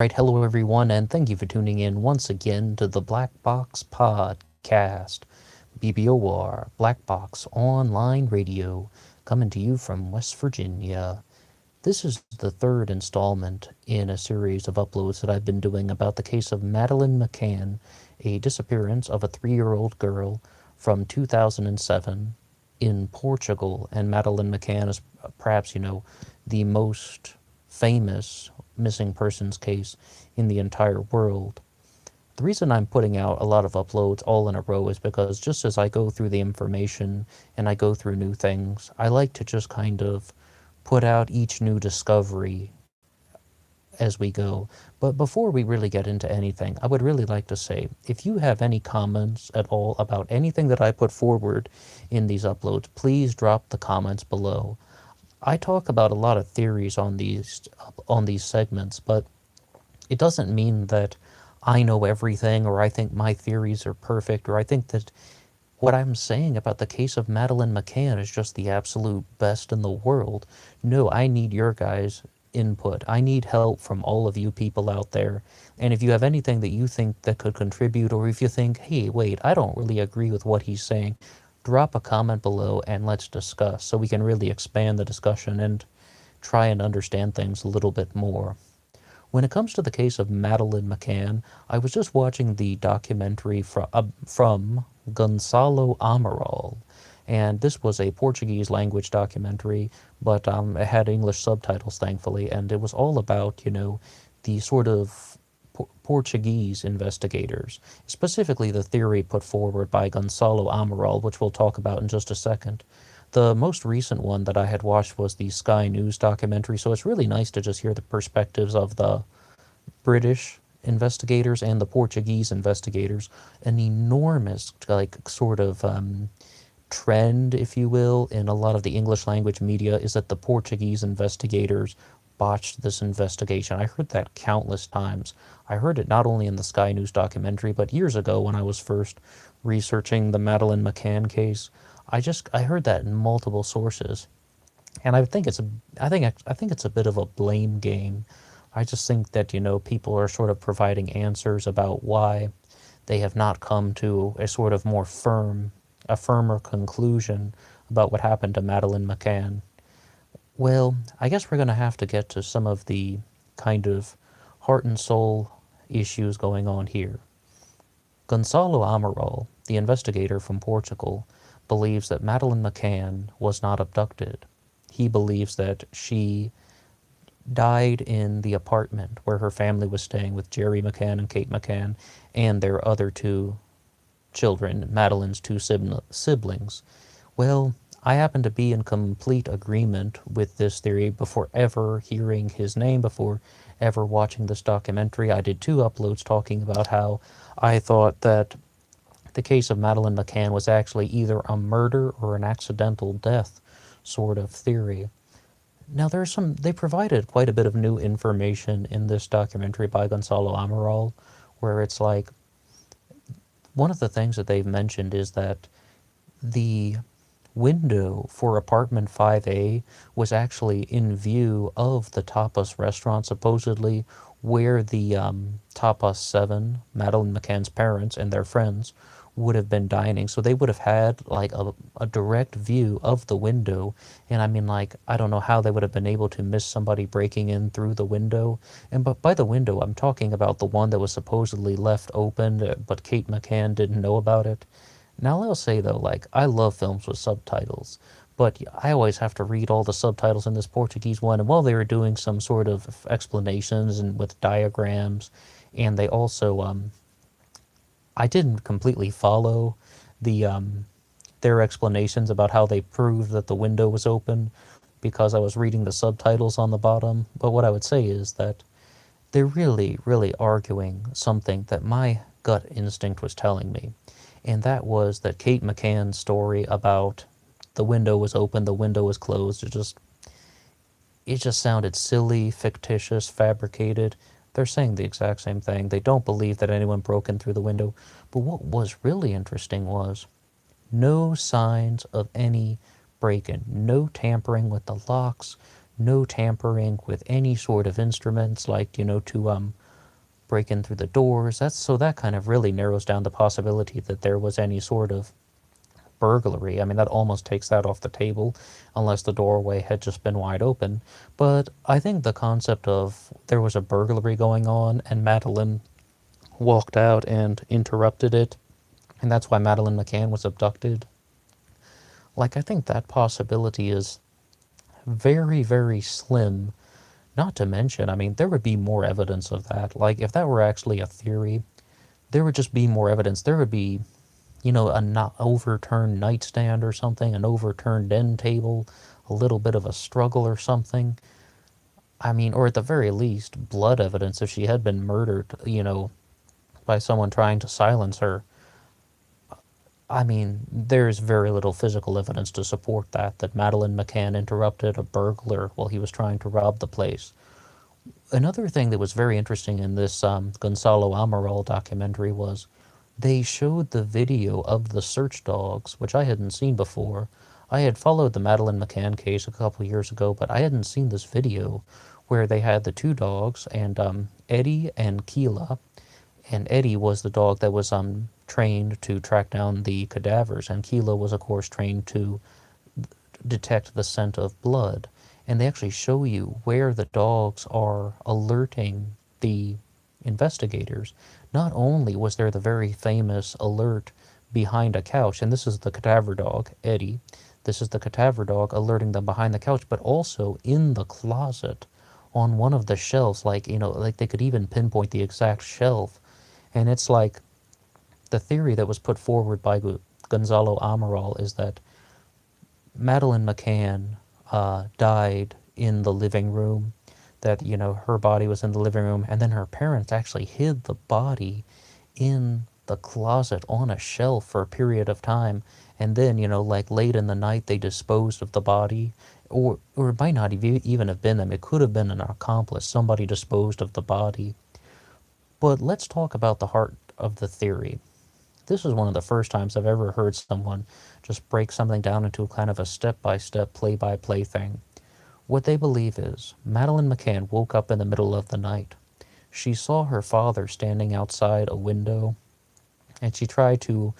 Right, hello everyone, and thank you for tuning in once again to the Black Box Podcast, BBOR, Black Box Online Radio, coming to you from West Virginia. This is the third installment in a series of uploads that I've been doing about the case of Madeleine McCann, a disappearance of a 3-year-old girl from 2007 in Portugal. And Madeleine McCann is perhaps, the most famous missing persons case in the entire world. The reason I'm putting out a lot of uploads all in a row is because just as I go through the information and I go through new things, I like to just kind of put out each new discovery as we go. But before we really get into anything, I would really like to say if you have any comments at all about anything that I put forward in these uploads, please drop the comments below. I talk about a lot of theories on these segments, but it doesn't mean that I know everything or I think my theories are perfect or I think that what I'm saying about the case of Madeleine McCann is just the absolute best in the world. No, I need your guys' input. I need help from all of you people out there. And if you have anything that you think that could contribute, or if you think, hey, wait, I don't really agree with what he's saying, drop a comment below and let's discuss so we can really expand the discussion and try and understand things a little bit more. When it comes to the case of Madeleine McCann, I was just watching the documentary from Gonçalo Amaral, and this was a Portuguese language documentary, but it had English subtitles, thankfully, and it was all about, the sort of Portuguese investigators, specifically the theory put forward by Gonçalo Amaral, which we'll talk about in just a second. The most recent one that I had watched was the Sky News documentary, so it's really nice to just hear the perspectives of the British investigators and the Portuguese investigators. An enormous, sort of trend, if you will, in a lot of the English language media is that the Portuguese investigators botched this investigation. I heard that countless times. I heard it not only in the Sky News documentary, but years ago when I was first researching the Madeleine McCann case. I heard that in multiple sources, and I think it's a bit of a blame game. I just think that people are sort of providing answers about why they have not come to a sort of a firmer conclusion about what happened to Madeleine McCann. Well, I guess we're going to have to get to some of the kind of heart and soul issues going on here. Gonçalo Amaral, the investigator from Portugal, believes that Madeleine McCann was not abducted. He believes that she died in the apartment where her family was staying with Jerry McCann and Kate McCann and their other two children, Madeleine's two siblings. Well, I happen to be in complete agreement with this theory before ever hearing his name, before ever watching this documentary. I did 2 uploads talking about how I thought that the case of Madeleine McCann was actually either a murder or an accidental death sort of theory. Now, they provided quite a bit of new information in this documentary by Gonçalo Amaral, where it's like, one of the things that they've mentioned is that the window for apartment 5A was actually in view of the Tapas restaurant, supposedly, where the Tapas 7, Madeleine McCann's parents and their friends, would have been dining. So they would have had like a direct view of the window. And I mean, like, I don't know how they would have been able to miss somebody breaking in through the window. And but by the window, I'm talking about the one that was supposedly left open, but Kate McCann didn't know about it. Now, I'll say though, like, I love films with subtitles, but I always have to read all the subtitles in this Portuguese one. And while they were doing some sort of explanations and with diagrams, and they also, I didn't completely follow the their explanations about how they proved that the window was open because I was reading the subtitles on the bottom. But what I would say is that they're really, really arguing something that my gut instinct was telling me. And that was that Kate McCann's story about the window was open, the window was closed, it just sounded silly, fictitious, fabricated. They're saying the exact same thing. They don't believe that anyone broke in through the window. But what was really interesting was no signs of any break-in, no tampering with the locks, no tampering with any sort of instruments like, to break in through the doors. That kind of really narrows down the possibility that there was any sort of burglary. I mean, that almost takes that off the table, unless the doorway had just been wide open. But I think the concept of there was a burglary going on and Madeleine walked out and interrupted it, and that's why Madeleine McCann was abducted. Like, I think that possibility is very, very slim. Not to mention, I mean, there would be more evidence of that. Like, if that were actually a theory, there would just be more evidence. There would be, a not overturned nightstand or something, an overturned end table, a little bit of a struggle or something. I mean, or at the very least, blood evidence if she had been murdered, by someone trying to silence her. I mean, there's very little physical evidence to support that Madeleine McCann interrupted a burglar while he was trying to rob the place. Another thing that was very interesting in this Gonzalo Amaral documentary was they showed the video of the search dogs, which I hadn't seen before. I had followed the Madeleine McCann case a couple of years ago, but I hadn't seen this video where they had the two dogs and Eddie and Keela. And Eddie was the dog that was trained to track down the cadavers, and Keela was, of course, trained to detect the scent of blood. And they actually show you where the dogs are alerting the investigators. Not only was there the very famous alert behind a couch, and this is the cadaver dog, Eddie, this is the cadaver dog alerting them behind the couch, but also in the closet on one of the shelves, like they could even pinpoint the exact shelf. And it's like the theory that was put forward by Gonzalo Amaral is that Madeleine McCann died in the living room, that, her body was in the living room, and then her parents actually hid the body in the closet on a shelf for a period of time, and then, like late in the night, they disposed of the body, or it might not even have been them. It could have been an accomplice. Somebody disposed of the body. But let's talk about the heart of the theory. This is one of the first times I've ever heard someone just break something down into kind of a step-by-step, play-by-play thing. What they believe is Madeleine McCann woke up in the middle of the night. She saw her father standing outside a window, and she tried to,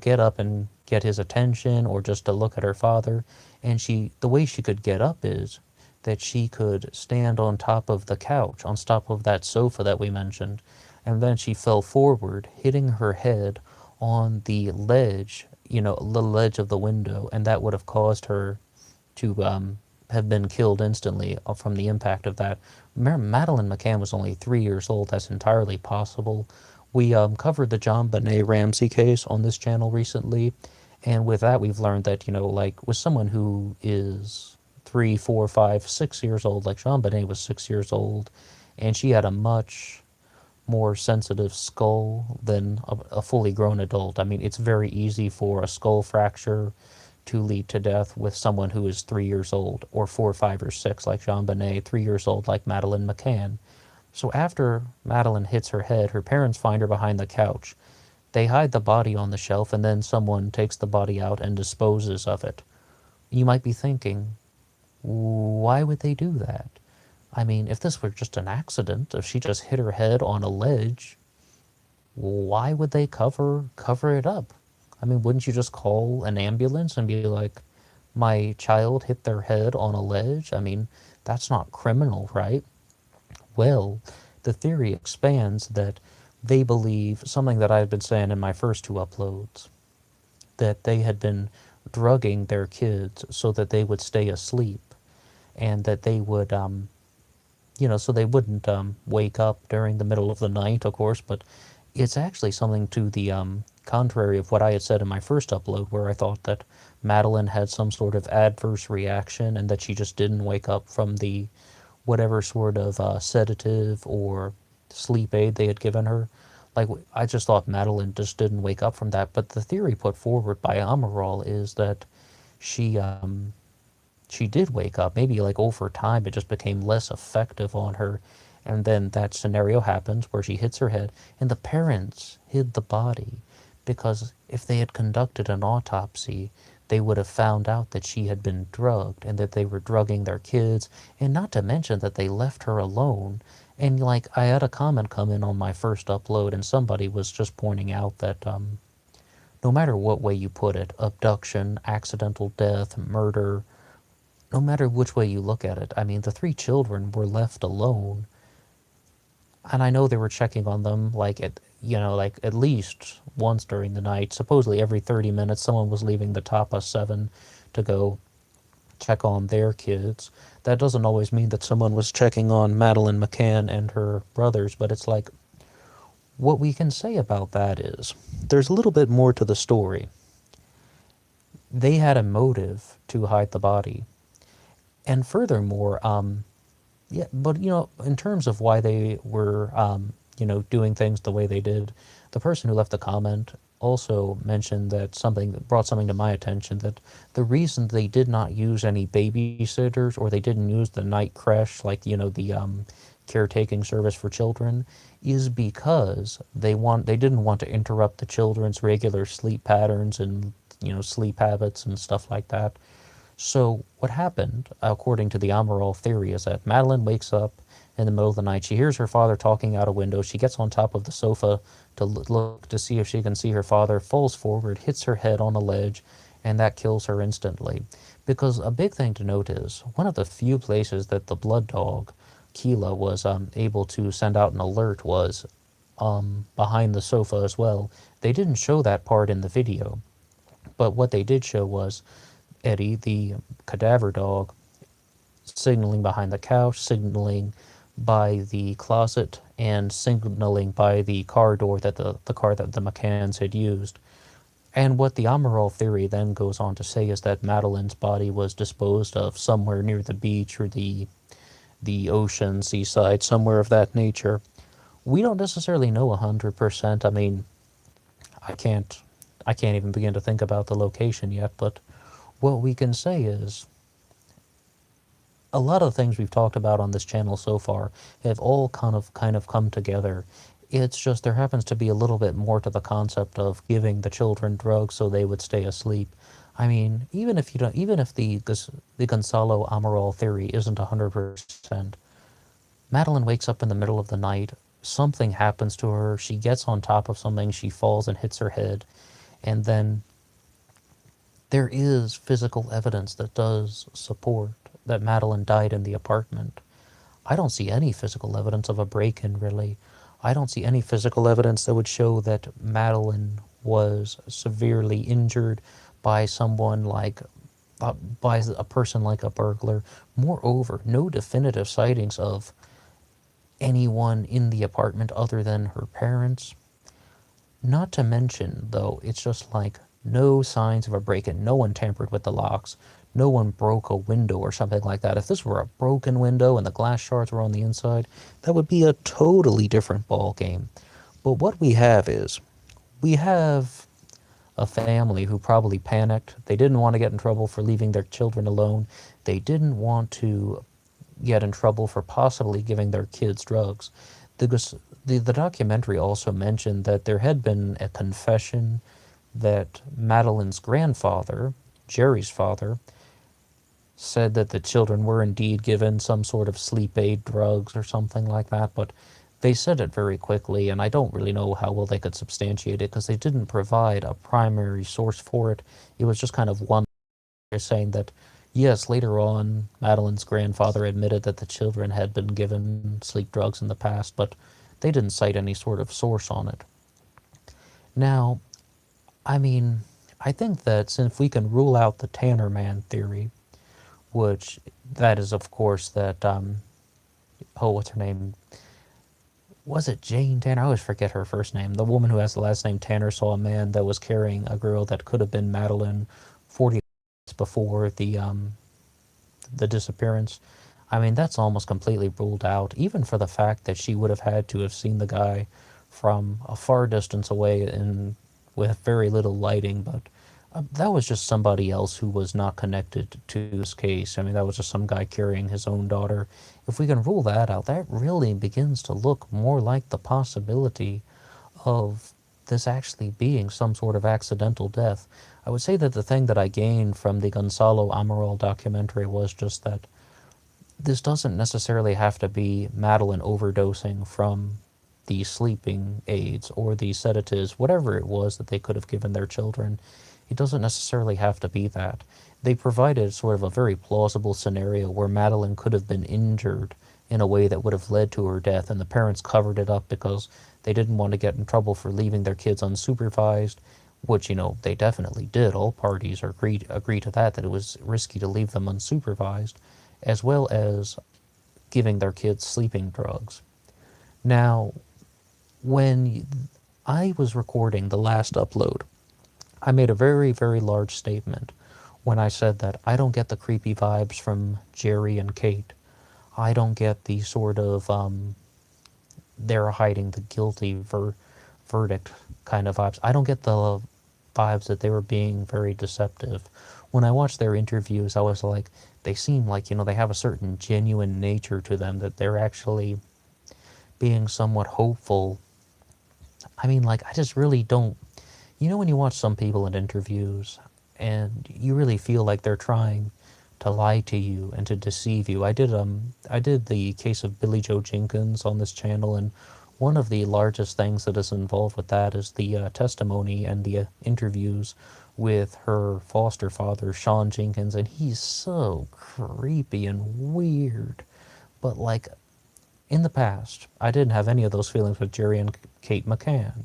get up and get his attention or just to look at her father. And the way she could get up is that she could stand on top of the couch, on top of that sofa that we mentioned, and then she fell forward, hitting her head on the ledge, the ledge of the window, and that would have caused her to have been killed instantly from the impact of that. Madeleine McCann was only 3 years old. That's entirely possible. We covered the John Benet Ramsey case on this channel recently, and with that we've learned that, like with someone who is 3, 4, 5, 6 years old, like Jean Benet was 6 years old, and she had a much more sensitive skull than a fully grown adult. I mean, it's very easy for a skull fracture to lead to death with someone who is 3 years old, or 4, 5, or 6, like Jean Benet, 3 years old, like Madeleine McCann. So after Madeleine hits her head, her parents find her behind the couch. They hide the body on the shelf, and then someone takes the body out and disposes of it. You might be thinking, why would they do that? I mean, if this were just an accident, if she just hit her head on a ledge, why would they cover it up? I mean, wouldn't you just call an ambulance and be like, my child hit their head on a ledge? I mean, that's not criminal, right? Well, the theory expands that they believe something that I've been saying in my first 2 uploads, that they had been drugging their kids so that they would stay asleep, and that they would, so they wouldn't wake up during the middle of the night, of course, but it's actually something to the contrary of what I had said in my first upload, where I thought that Madeleine had some sort of adverse reaction and that she just didn't wake up from the whatever sort of sedative or sleep aid they had given her. Like, I just thought Madeleine just didn't wake up from that, but the theory put forward by Amaral is that she did wake up. Maybe like over time it just became less effective on her, and then that scenario happens where she hits her head, and the parents hid the body because if they had conducted an autopsy, they would have found out that she had been drugged and that they were drugging their kids, and not to mention that they left her alone And like I had a comment come in on my first upload, and somebody was just pointing out that no matter what way you put it, abduction, accidental death, murder, no matter which way you look at it, I mean, the three children were left alone, and I know they were checking on them like like at least once during the night. Supposedly every 30 minutes, someone was leaving the Tapa 7 to go check on their kids. That doesn't always mean that someone was checking on Madeleine McCann and her brothers, but it's like what we can say about that is there's a little bit more to the story. They had a motive to hide the body. And furthermore, yeah, but in terms of why they were, doing things the way they did, the person who left the comment also mentioned that something that brought something to my attention that the reason they did not use any babysitters or they didn't use the night creche, like the caretaking service for children, is because they didn't want to interrupt the children's regular sleep patterns and sleep habits and stuff like that. So what happened, according to the Amaral theory, is that Madeline wakes up in the middle of the night. She hears her father talking out a window. She gets on top of the sofa to look to see if she can see her father, falls forward, hits her head on a ledge, and that kills her instantly. Because a big thing to note is one of the few places that the blood dog, Keela, was able to send out an alert was behind the sofa as well. They didn't show that part in the video, but what they did show was Eddie, the cadaver dog, signaling behind the couch, signaling by the closet, and signaling by the car door that the car that the McCanns had used. And what the Amaral theory then goes on to say is that Madeleine's body was disposed of somewhere near the beach or the ocean, seaside, somewhere of that nature. We don't necessarily know 100%. I mean, I can't I can't even begin to think about the location yet, but what we can say is a lot of the things we've talked about on this channel so far have all kind of come together. It's just there happens to be a little bit more to the concept of giving the children drugs so they would stay asleep. I mean, even if the Gonzalo Amaral theory isn't 100%, Madeline wakes up in the middle of the night. Something happens to her. She gets on top of something. She falls and hits her head, and then there is physical evidence that does support that Madeline died in the apartment. I don't see any physical evidence of a break-in, really. I don't see any physical evidence that would show that Madeline was severely injured by someone like, by a person like a burglar. Moreover, no definitive sightings of anyone in the apartment other than her parents. Not to mention, though, it's just like no signs of a break-in. No one tampered with the locks. No one broke a window or something like that. If this were a broken window and the glass shards were on the inside, that would be a totally different ball game. But what we have a family who probably panicked. They didn't want to get in trouble for leaving their children alone. They didn't want to get in trouble for possibly giving their kids drugs. The documentary also mentioned that there had been a confession that Madeline's grandfather, Jerry's father, said that the children were indeed given some sort of sleep aid drugs or something like that, but they said it very quickly, and I don't really know how well they could substantiate it because they didn't provide a primary source for it. It was just kind of one saying that, yes, later on, Madeline's grandfather admitted that the children had been given sleep drugs in the past, but they didn't cite any sort of source on it. Now, I mean, I think that since we can rule out the Tanner Man theory, which that is, of course, that, what's her name? Was it Jane Tanner? I always forget her first name. The woman who has the last name Tanner saw a man that was carrying a girl that could have been Madeline 40 minutes before the disappearance. I mean, that's almost completely ruled out, even for the fact that she would have had to have seen the guy from a far distance away and with very little lighting, but that was just somebody else who was not connected to this case. I mean, that was just some guy carrying his own daughter. If we can rule that out, that really begins to look more like the possibility of this actually being some sort of accidental death. I would say that the thing that I gained from the Gonzalo Amaral documentary was just that this doesn't necessarily have to be Madeleine overdosing from the sleeping aids or the sedatives, whatever it was that they could have given their children. It doesn't necessarily have to be that. They provided sort of a very plausible scenario where Madeleine could have been injured in a way that would have led to her death, and the parents covered it up because they didn't want to get in trouble for leaving their kids unsupervised, which, they definitely did. All parties agree to that it was risky to leave them unsupervised, as well as giving their kids sleeping drugs. Now, when I was recording the last upload, I made a very, very large statement when I said that I don't get the creepy vibes from Jerry and Kate. I don't get the sort of they're hiding the guilty verdict kind of vibes. I don't get the vibes that they were being very deceptive. When I watched their interviews, I was like, they seem like, they have a certain genuine nature to them, that they're actually being somewhat hopeful. I mean, like, I just really don't. When you watch some people in interviews and you really feel like they're trying to lie to you and to deceive you. I did the case of Billy Joe Jenkins on this channel, and one of the largest things that is involved with that is the testimony and the interviews with her foster father, Sean Jenkins, and he's so creepy and weird. But like, in the past, I didn't have any of those feelings with Jerry and Kate McCann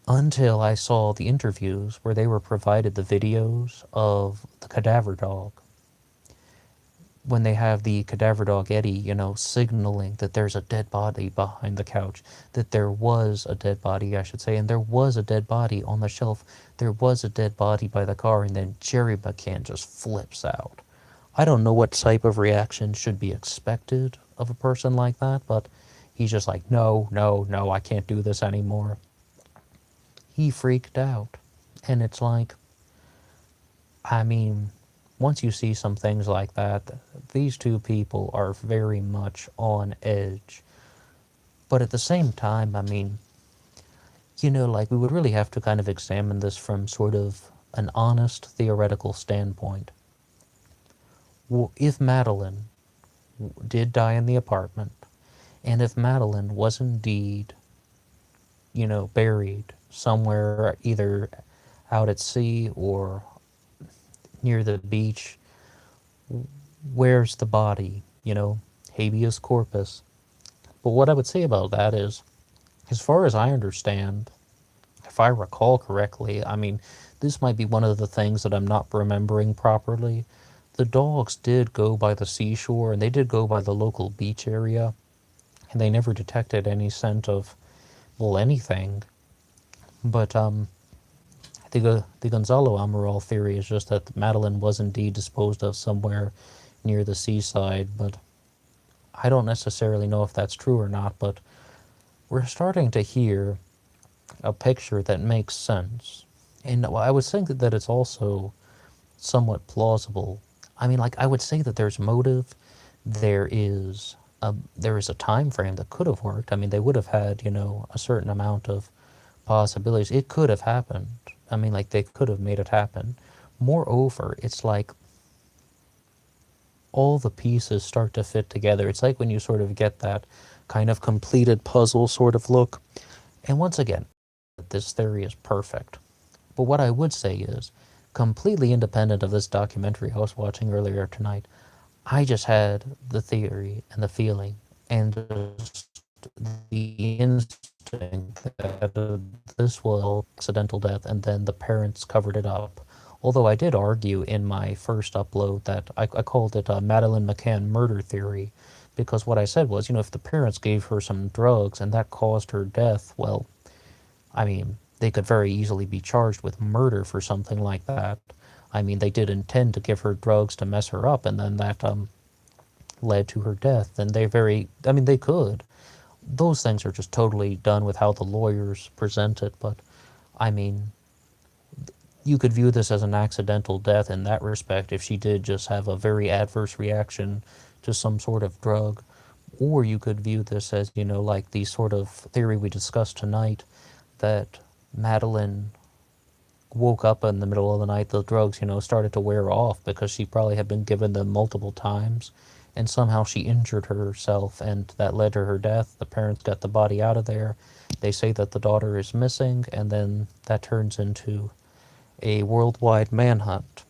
until I saw the interviews where they were provided the videos of the cadaver dog. When they have the cadaver dog Eddie, signaling that there's a dead body behind the couch, that there was a dead body, I should say, and there was a dead body on the shelf, there was a dead body by the car, and then Jerry McCann just flips out. I don't know what type of reaction should be expected of a person like that, but he's just like, no, no, no, I can't do this anymore. He freaked out. And it's like, I mean, once you see some things like that, these two people are very much on edge. But at the same time, I mean, like, we would really have to kind of examine this from sort of an honest theoretical standpoint. If Madeleine did die in the apartment, and if Madeleine was indeed, buried somewhere either out at sea or near the beach, where's the body? Habeas corpus. But what I would say about that is, as far as I understand, if I recall correctly, I mean, this might be one of the things that I'm not remembering properly. The dogs did go by the seashore, and they did go by the local beach area, and they never detected any scent of, well, anything. But the Gonzalo Amaral theory is just that Madeleine was indeed disposed of somewhere near the seaside, but I don't necessarily know if that's true or not, but we're starting to hear a picture that makes sense. And I would think that it's also somewhat plausible. I mean, like, I would say that there's motive, there is a time frame that could have worked. I mean, they would have had, a certain amount of possibilities. It could have happened. I mean, like, they could have made it happen. Moreover, it's like all the pieces start to fit together. It's like when you sort of get that kind of completed puzzle sort of look. And once again, this theory is perfect. But what I would say is, completely independent of this documentary I was watching earlier tonight, I just had the theory and the feeling and just the instinct that this was accidental death, and then the parents covered it up. Although I did argue in my first upload that I called it a Madeleine McCann murder theory, because what I said was, if the parents gave her some drugs and that caused her death, well, I mean, they could very easily be charged with murder for something like that. I mean, they did intend to give her drugs to mess her up, and then that led to her death. And they could. Those things are just totally done with how the lawyers present it, but, I mean, you could view this as an accidental death in that respect if she did just have a very adverse reaction to some sort of drug. Or you could view this as, like the sort of theory we discussed tonight, that Madeleine woke up in the middle of the night, the drugs, started to wear off because she probably had been given them multiple times, and somehow she injured herself, and that led to her death. The parents got the body out of there. They say that the daughter is missing, and then that turns into a worldwide manhunt.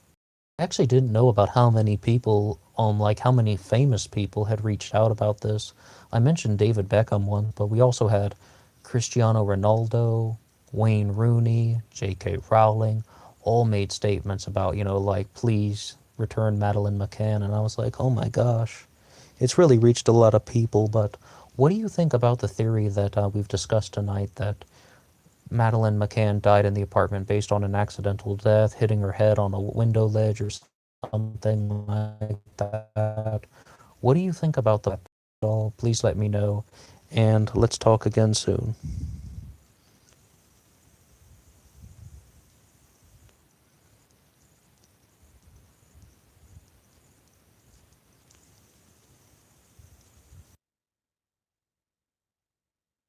I actually didn't know about how many people, like how many famous people had reached out about this. I mentioned David Beckham once, but we also had Cristiano Ronaldo, Wayne Rooney, J.K. Rowling, all made statements about, like, please return Madeleine McCann. And I was like, oh my gosh, it's really reached a lot of people. But what do you think about the theory that we've discussed tonight, that Madeleine McCann died in the apartment based on an accidental death, hitting her head on a window ledge or something like that? What do you think about that at all? Please let me know, and let's talk again soon.